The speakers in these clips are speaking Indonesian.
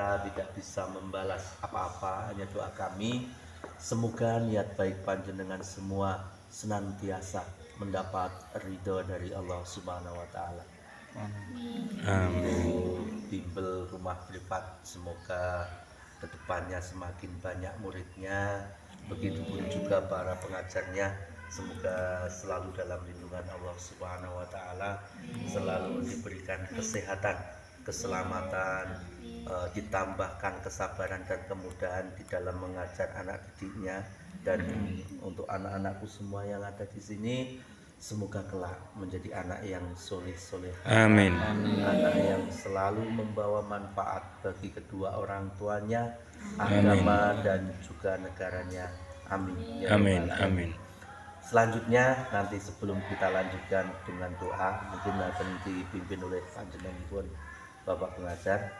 kita tidak bisa membalas apa-apa, hanya doa kami semoga niat baik panjenengan semua senantiasa mendapat ridho dari Allah Subhanahu wa taala. Untuk bimbel rumah privat semoga kedepannya semakin banyak muridnya, begitupun juga para pengajarnya, semoga selalu dalam lindungan Allah Subhanahu wa taala, selalu diberikan kesehatan, keselamatan, ditambahkan kesabaran dan kemudahan di dalam mengajar anak didiknya. Dan untuk anak-anakku semua yang ada di sini, semoga kelak menjadi anak yang soleh-soleh. Amin. Anak yang selalu membawa manfaat bagi kedua orang tuanya, agama dan juga negaranya. Amin. Ya Amin. Rabbal Alamin. Amin. Selanjutnya nanti sebelum kita lanjutkan dengan doa, mungkin akan dipimpin oleh panjenengan Bapak pengajar.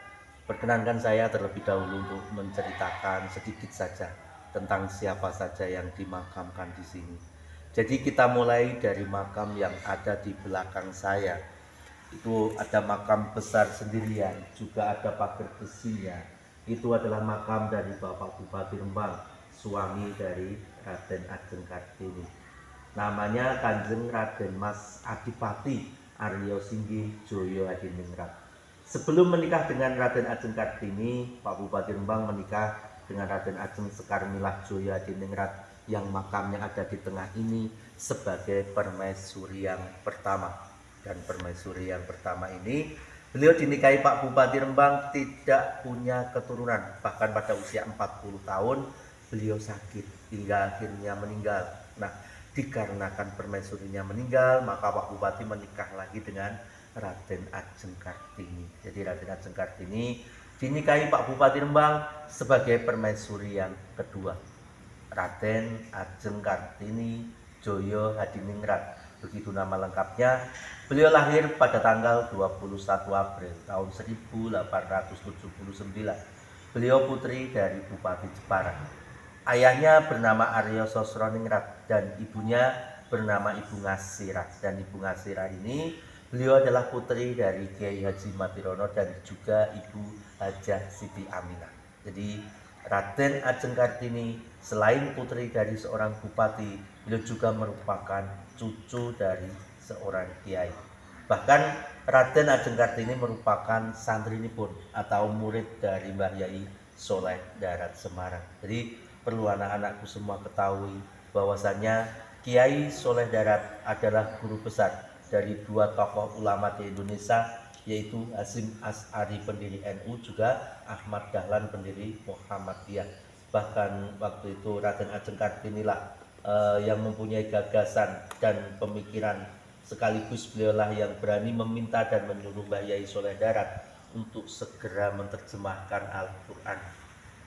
Perkenankan saya terlebih dahulu untuk menceritakan sedikit saja tentang siapa saja yang dimakamkan di sini. Jadi kita mulai dari makam yang ada di belakang saya. Itu ada makam besar sendirian, juga ada pagar besinya. Itu adalah makam dari Bapak Bupati Rembang, suami dari Raden Ajeng Kartini. Namanya Kanjeng Raden Mas Adipati Aryo Singgi Joyo Hadiningrat. Sebelum menikah dengan Raden Ajeng Kartini, Pak Bupati Rembang menikah dengan Raden Ajeng Sekar Milah Joyo Hadiningrat yang makamnya ada di tengah ini sebagai permaisuri yang pertama. Dan permaisuri yang pertama ini beliau dinikahi Pak Bupati Rembang tidak punya keturunan, bahkan pada usia 40 tahun beliau sakit hingga akhirnya meninggal. Nah, dikarenakan permaisurinya meninggal, maka Pak Bupati menikah lagi dengan Raden Ajeng Kartini. Jadi Raden Ajeng Kartini dinikahi Pak Bupati Rembang sebagai permaisuri yang kedua. Raden Ajeng Kartini Joyo Hadiningrat, begitu nama lengkapnya. Beliau lahir pada tanggal 21 April tahun 1879. Beliau putri dari Bupati Jepara. Ayahnya bernama Aryo Sosroningrat dan ibunya bernama Ibu Ngasirat. Dan Ibu Ngasirat ini beliau adalah putri dari Kiai Haji Matirono dan juga Ibu Hajah Siti Aminah. Jadi Raden Ajeng Kartini selain putri dari seorang bupati, beliau juga merupakan cucu dari seorang kiai. Bahkan Raden Ajeng Kartini merupakan santrinipun atau murid dari Mbah Yai Soleh Darat Semarang. Jadi perlu anak-anakku semua ketahui bahwasannya Kiai Soleh Darat adalah guru besar dari dua tokoh ulama di Indonesia, yaitu Hasyim As'ari pendiri NU, juga Ahmad Dahlan pendiri Muhammadiyah. Bahkan waktu itu Raden Ajeng Kartini lah yang mempunyai gagasan dan pemikiran, sekaligus beliaulah yang berani meminta dan menyuruh Mbah Yai Soleh Darat untuk segera menerjemahkan Al-Quran.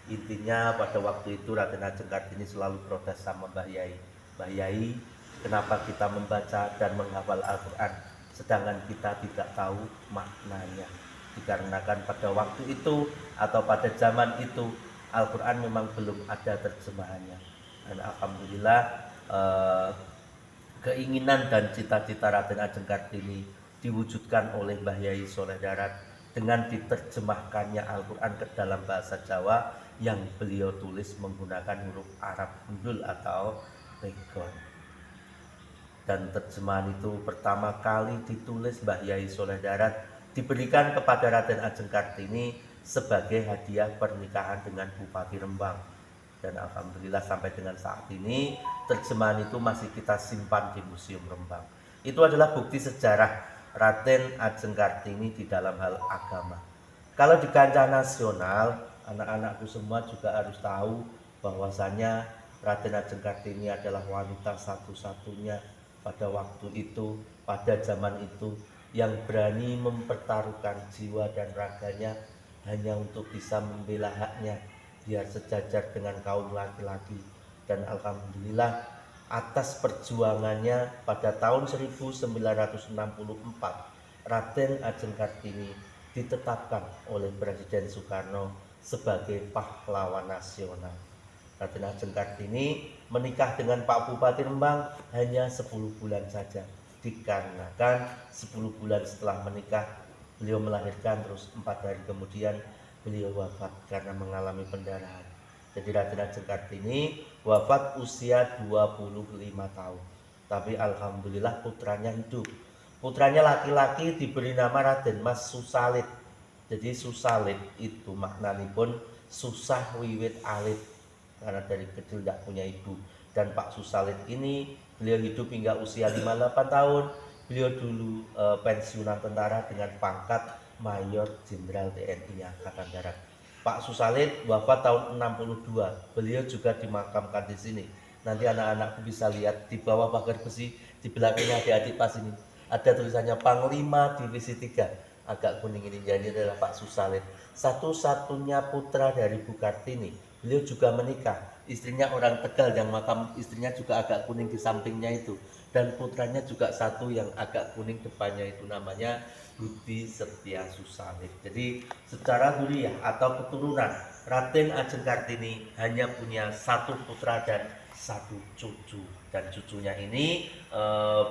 Intinya pada waktu itu Raden Ajeng Kartini selalu protes sama Mbah Yai. Mbah Yai, kenapa kita membaca dan menghafal Al-Quran sedangkan kita tidak tahu maknanya? Dikarenakan pada waktu itu atau pada zaman itu Al-Quran memang belum ada terjemahannya. Dan alhamdulillah keinginan dan cita-cita Raden Ajeng Kartini diwujudkan oleh Mbah Yai Soleh Darat dengan diterjemahkannya Al-Quran ke dalam bahasa Jawa yang beliau tulis menggunakan huruf Arab gundul atau Pegon. Dan terjemahan itu pertama kali ditulis Mbah Yai Soleh Darat diberikan kepada Raden Ajeng Kartini sebagai hadiah pernikahan dengan Bupati Rembang. Dan alhamdulillah sampai dengan saat ini terjemahan itu masih kita simpan di Museum Rembang. Itu adalah bukti sejarah Raden Ajeng Kartini di dalam hal agama. Kalau di kancah nasional, anak-anakku semua juga harus tahu bahwasannya Raden Ajeng Kartini adalah wanita satu-satunya pada waktu itu, pada zaman itu, yang berani mempertaruhkan jiwa dan raganya hanya untuk bisa membela haknya biar sejajar dengan kaum laki-laki. Dan alhamdulillah atas perjuangannya pada tahun 1964 Raden Ajeng Kartini ditetapkan oleh Presiden Soekarno sebagai pahlawan nasional. Raden Ajeng Kartini menikah dengan Pak Bupati Rembang hanya 10 bulan saja, dikarenakan 10 bulan setelah menikah beliau melahirkan, terus 4 hari kemudian beliau wafat karena mengalami pendarahan. Jadi Raden Ajeng Kartini wafat usia 25 tahun. Tapi alhamdulillah putranya hidup. Putranya laki-laki diberi nama Raden Mas Susalit. Jadi Susalit itu maknanipun susah wiwit alit, karena dari kecil tidak punya ibu. Dan Pak Susalit ini beliau hidup hingga usia 58 tahun. Beliau dulu pensiunan tentara dengan pangkat Mayor Jenderal TNI Angkatan Darat. Pak Susalit wafat tahun 62. Beliau juga dimakamkan di sini. Nanti anak-anakku bisa lihat di bawah pagar besi, di belakangnya adik-adik pas ini ada tulisannya Panglima Divisi 3 agak kuning ini. Jadi adalah Pak Susalit, satu-satunya putra dari Bu Kartini. Beliau juga menikah, istrinya orang Tegal, yang makam istrinya juga agak kuning di sampingnya itu. Dan putranya juga satu yang agak kuning depannya itu, namanya Budi Setia Susalit. Jadi secara zuriyah atau keturunan, Raden Ajeng Kartini hanya punya satu putra dan satu cucu. Dan cucunya ini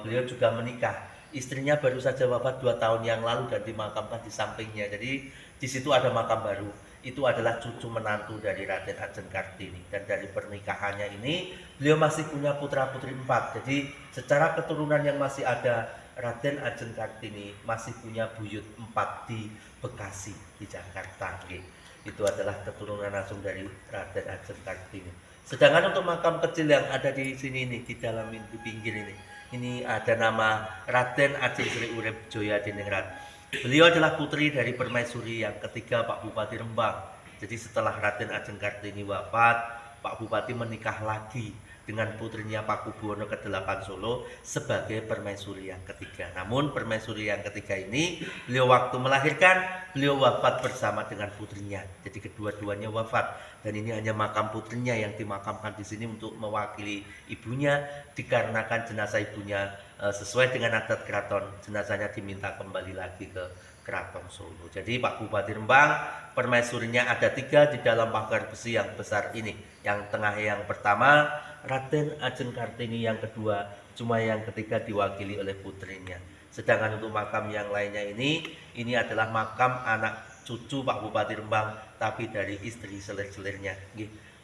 beliau juga menikah. Istrinya baru saja wafat 2 tahun yang lalu dan dimakamkan di sampingnya. Jadi di situ ada makam baru. Itu adalah cucu menantu dari Raden Ajeng Kartini. Dan dari pernikahannya ini beliau masih punya putra-putri 4. Jadi secara keturunan yang masih ada, Raden Ajeng Kartini masih punya buyut 4 di Bekasi, di Jakarta. Itu adalah keturunan langsung dari Raden Ajeng Kartini. Sedangkan untuk makam kecil yang ada di sini ini, di dalam ini, di pinggir ini ada nama Raden Ajeng Sri Urip Joya Diningrat. Beliau adalah putri dari permaisuri yang ketiga Pak Bupati Rembang. Jadi setelah Raden Ajeng Kartini wafat, Pak Bupati menikah lagi dengan putrinya Pak Kubuwono ke-8 Solo sebagai permaisuri yang ketiga. Namun permaisuri yang ketiga ini, beliau waktu melahirkan, beliau wafat bersama dengan putrinya. Jadi kedua-duanya wafat, dan ini hanya makam putrinya yang dimakamkan di sini untuk mewakili ibunya, dikarenakan jenazah ibunya sesuai dengan adat keraton, jenazahnya diminta kembali lagi ke Keraton Solo. Jadi Pak Bupati Rembang, permaisurinya ada 3 di dalam pagar besi yang besar ini. Yang tengah yang pertama Raden Ajeng Kartini, yang kedua, cuma yang ketiga diwakili oleh putrinya. Sedangkan untuk makam yang lainnya ini adalah makam anak cucu Pak Bupati Rembang, tapi dari istri selir-selirnya.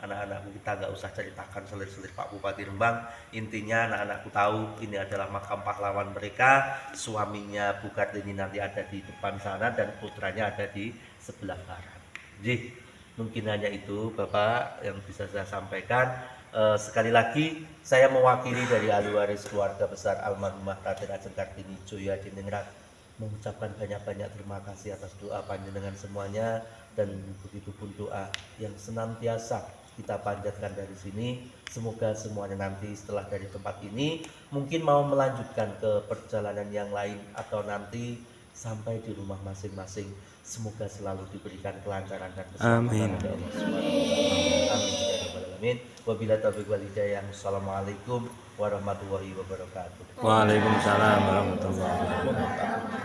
Anak-anakku kita nggak usah ceritakan selir-selir Pak Bupati Rembang. Intinya anak-anakku tahu ini adalah makam pahlawan mereka. Suaminya Bu Kartini nanti ada di depan sana dan putranya ada di sebelah barat. Jadi mungkin hanya itu Bapak yang bisa saya sampaikan. Sekali lagi saya mewakili dari ahli waris keluarga besar almarhumah Raden Ajeng Kartini Joya Diningrat mengucapkan banyak-banyak terima kasih atas doa panjenengan semuanya, dan begitu pun doa yang senantiasa kita panjatkan dari sini. Semoga semuanya nanti setelah dari tempat ini mungkin mau melanjutkan ke perjalanan yang lain atau nanti sampai di rumah masing-masing, semoga selalu diberikan kelancaran dan keselamatan oleh Allah Subhanahu wa taala. Amin ya rabbal alamin. Wabillahi taufiq wal hidayah. Wassalamualaikum warahmatullahi wabarakatuh. Waalaikumsalam warahmatullahi wabarakatuh.